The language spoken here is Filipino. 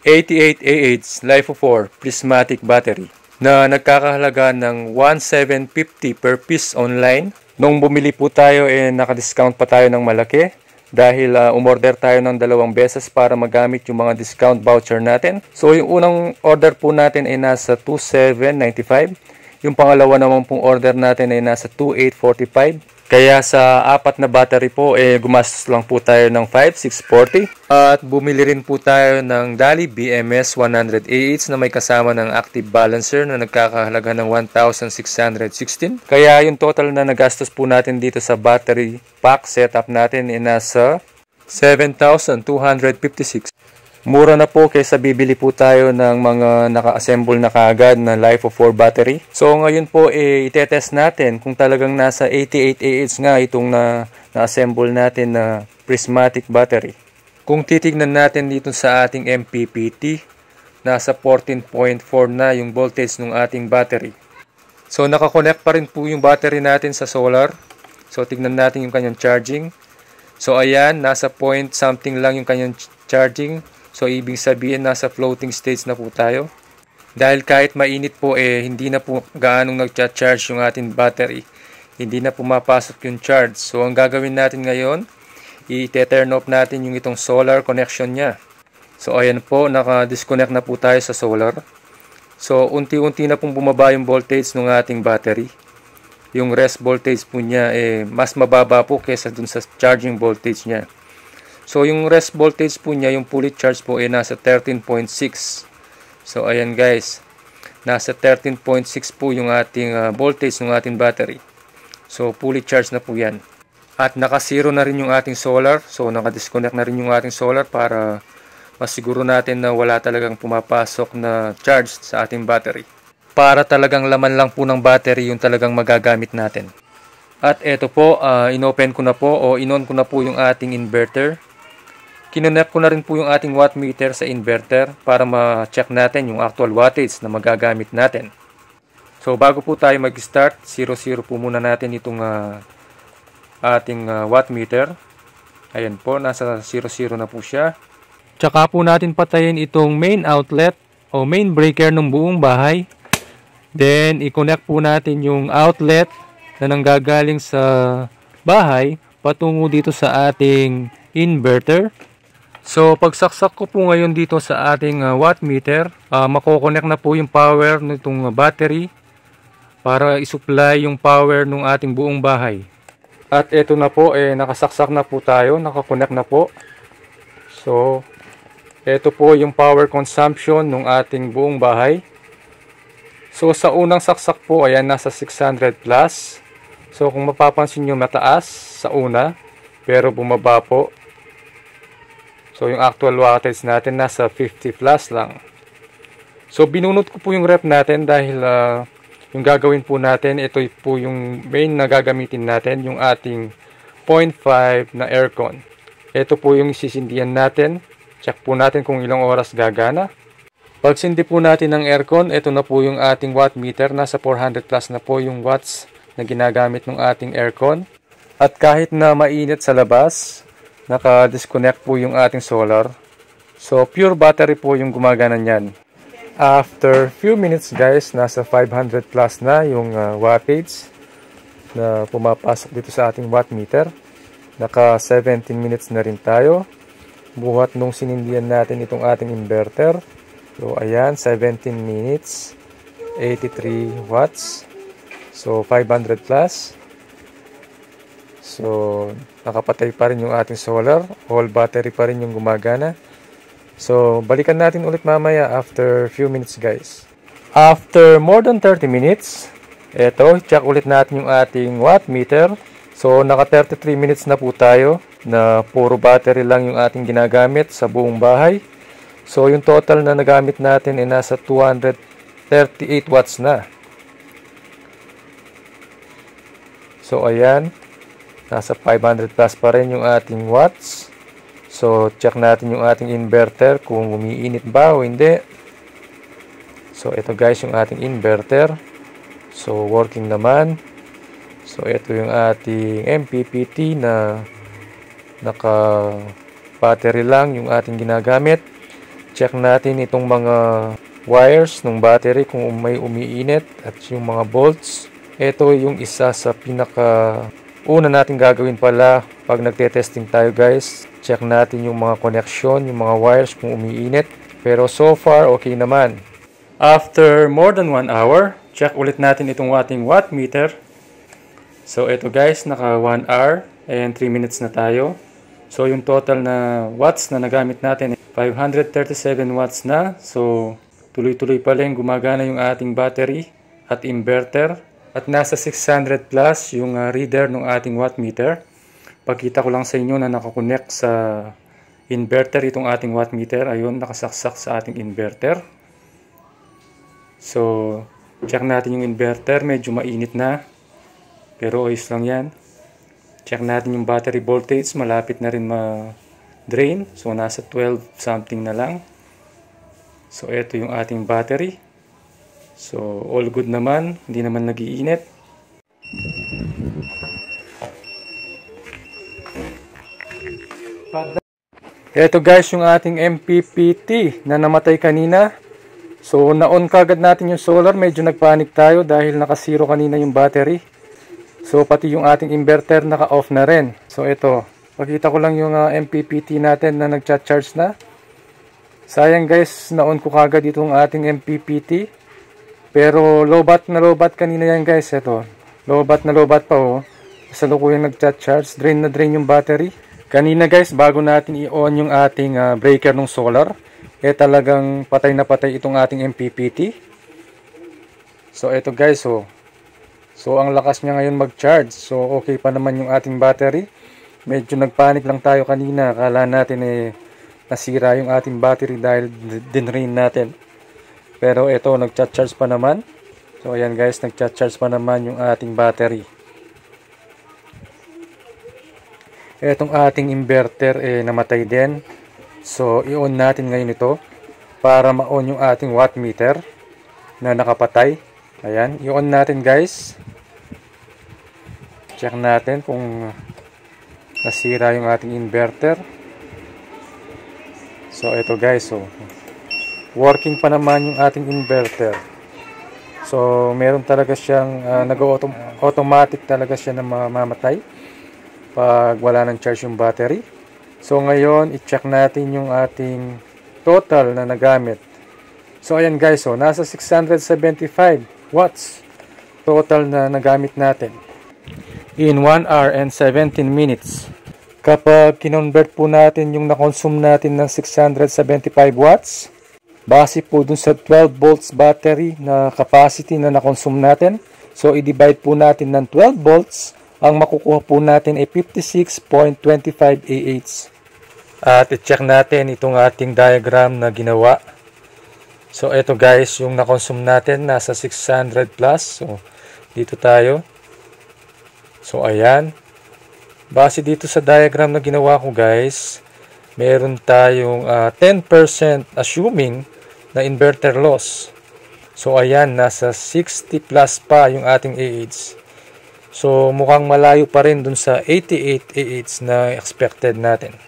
88AH LiFeO4 prismatic battery na nagkakahalaga ng 1,750 per piece online. Nung bumili po tayo, naka-discount pa tayo ng malaki dahil umorder tayo ng 2 beses para magamit yung mga discount voucher natin. So yung unang order po natin ay nasa 2,795. Yung pangalawa naman pong order natin ay nasa 2,845. Kaya sa 4 na battery po, gumastos lang po tayo ng 5,640. At bumili rin po tayo ng Dali BMS 100AH na may kasama ng active balancer na nagkakahalaga ng 1,616. Kaya yung total na nagastos po natin dito sa battery pack setup natin ay nasa 7,256. Mura na po kaysa bibili po tayo ng mga naka-assemble na kaagad na LiFeO4 battery. So ngayon po itetest natin kung talagang nasa 88AH nga itong na-assemble natin na prismatic battery. Kung titignan natin dito sa ating MPPT, nasa 14.4 na yung voltage ng ating battery. So nakakonect pa rin po yung battery natin sa solar. So tignan natin yung kanyang charging. So ayan, nasa point something lang yung kanyang charging. So, ibig sabihin, nasa floating stage na po tayo. Dahil kahit mainit po, hindi na po gaanong nag-charge yung ating battery. Hindi na pumapasok yung charge. So, ang gagawin natin ngayon, i-turn off natin yung itong solar connection niya. So, ayan po, naka-disconnect na po tayo sa solar. So, unti-unti na pong bumaba yung voltage ng ating battery. Yung rest voltage po niya, mas mababa po kaysa dun sa charging voltage niya. So, yung rest voltage po niya, yung fully charge po nasa 13.6. So, ayan guys. Nasa 13.6 po yung ating voltage ng ating battery. So, fully charge na po yan. At naka-zero na rin yung ating solar. So, naka-disconnect na rin yung ating solar para masiguro natin na wala talagang pumapasok na charge sa ating battery. Para talagang laman lang po ng battery yung talagang magagamit natin. At eto po, inopen ko na po o inon ko na po yung ating inverter. Kinonect ko na rin po yung ating wattmeter sa inverter para ma-check natin yung actual wattage na magagamit natin. So bago po tayo mag-start, 0-0 po muna natin itong ating wattmeter. Ayan po, nasa 0-0 na po siya. Tsaka po natin patayin itong main outlet o main breaker ng buong bahay. Then i-connect po natin yung outlet na nanggagaling sa bahay patungo dito sa ating inverter. So, pagsaksak ko po ngayon dito sa ating wattmeter, makokonect na po yung power nitong battery para isupply yung power ng ating buong bahay. At ito na po, nakasaksak na po tayo, nakakonect na po. So, ito po yung power consumption ng ating buong bahay. So, sa unang saksak po, ayan, nasa 600 plus. So, kung mapapansin nyo, mataas sa una, pero bumaba po. So, yung actual wattage natin nasa 50 plus lang. So, binunot ko po yung rep natin dahil yung gagawin po natin, ito po yung main na gagamitin natin, yung ating 0.5 na aircon. Ito po yung sisindihan natin. Check po natin kung ilang oras gagana. Pag sindi po natin ng aircon, ito na po yung ating wattmeter. Nasa 400 plus na po yung watts na ginagamit ng ating aircon. At kahit na mainit sa labas, naka-disconnect po yung ating solar. So, pure battery po yung gumagana niyan. After few minutes guys, nasa 500 plus na yung wattage na pumapasok dito sa ating wattmeter. Naka 17 minutes na rin tayo. Buhat nung sinindihan natin itong ating inverter. So, ayan, 17 minutes, 83 watts. So, 500 plus. So, nakapatay pa rin yung ating solar. All battery pa rin yung gumagana. So, balikan natin ulit mamaya after few minutes guys. After more than 30 minutes, eto, check ulit natin yung ating wattmeter. So, naka 33 minutes na po tayo na puro battery lang yung ating ginagamit sa buong bahay. So, yung total na nagamit natin ay nasa 238 watts na. So, ayan. Nasa 500 plus pa rin yung ating watts. So, check natin yung ating inverter kung umiinit ba o hindi. So, ito guys yung ating inverter. So, working naman. So, ito yung ating MPPT na naka-battery lang yung ating ginagamit. check natin itong mga wires ng battery kung may umiinit at yung mga bolts. Ito yung isa sa pinaka una natin gagawin pala pag nagte-testing tayo guys. Check natin yung mga connection, yung mga wires kung umiinit. Pero so far okay naman. After more than 1 hour, check ulit natin itong ating watt meter. So ito guys, naka 1 hour and 3 minutes na tayo. So yung total na watts na nagamit natin 537 watts na. So tuloy-tuloy pa rin gumagana yung ating battery at inverter. At nasa 600 plus yung reader ng ating watt meter. Pakita ko lang sa inyo na nakakonect sa inverter itong ating watt meter. Ayun, nakasaksak sa ating inverter. So check natin yung inverter. Medyo mainit na. Pero ayos lang yan. Check natin yung battery voltage. Malapit na rin ma-drain. So nasa 12 something na lang. So ito yung ating battery. So all good naman. Hindi naman nag-iinit. Ito guys yung ating MPPT na namatay kanina. So na-on kagad natin yung solar. Medyo nagpanik tayo dahil naka-zero kanina yung battery. So pati yung ating inverter naka-off na rin. So ito, pakita ko lang yung MPPT natin na nag-charge na. Sayang guys, na-on ko kagad itong ating MPPT. Pero low bat na low bat kanina yan guys. Ito, low bat na low bat pa oh. Kasalukuyang nag-charge, drain na drain yung battery. Kanina guys, bago natin i-on yung ating breaker ng solar, talagang patay na patay itong ating MPPT. So ito guys oh. So ang lakas niya ngayon mag-charge. So okay pa naman yung ating battery. Medyo nagpanik lang tayo kanina. Akala natin nasira yung ating battery dahil dinrain natin. Pero ito nag-charge pa naman. So ayan guys, nag-charge pa naman yung ating battery. Etong ating inverter namatay din. So i-on natin ngayon ito para ma-on yung ating watt meter na nakapatay. Ayan, i-on natin guys. Check natin kung nasira yung ating inverter. So ito guys, so working pa naman yung ating inverter. So meron talaga siyang nag-automatic talaga siya na mamamatay pag wala ng charge yung battery. So ngayon i-check natin yung ating total na nagamit. So ayan guys, so nasa 675 watts total na nagamit natin in 1 hour and 17 minutes. Kapag kinonvert po natin yung na-consume natin ng 675 watts, base po dun sa 12 volts battery na capacity na na-consume natin. So i-divide po natin ng 12 volts, ang makukuha po natin ay 56.25 AH. At i-check natin itong ating diagram na ginawa. So ito guys, yung na-consume natin nasa 600 plus. So dito tayo. So ayan. Base dito sa diagram na ginawa ko guys, meron tayong 10% assuming na inverter loss. So ayan, nasa 60 plus pa yung ating AH. So mukhang malayo pa rin dun sa 88 AH na expected natin.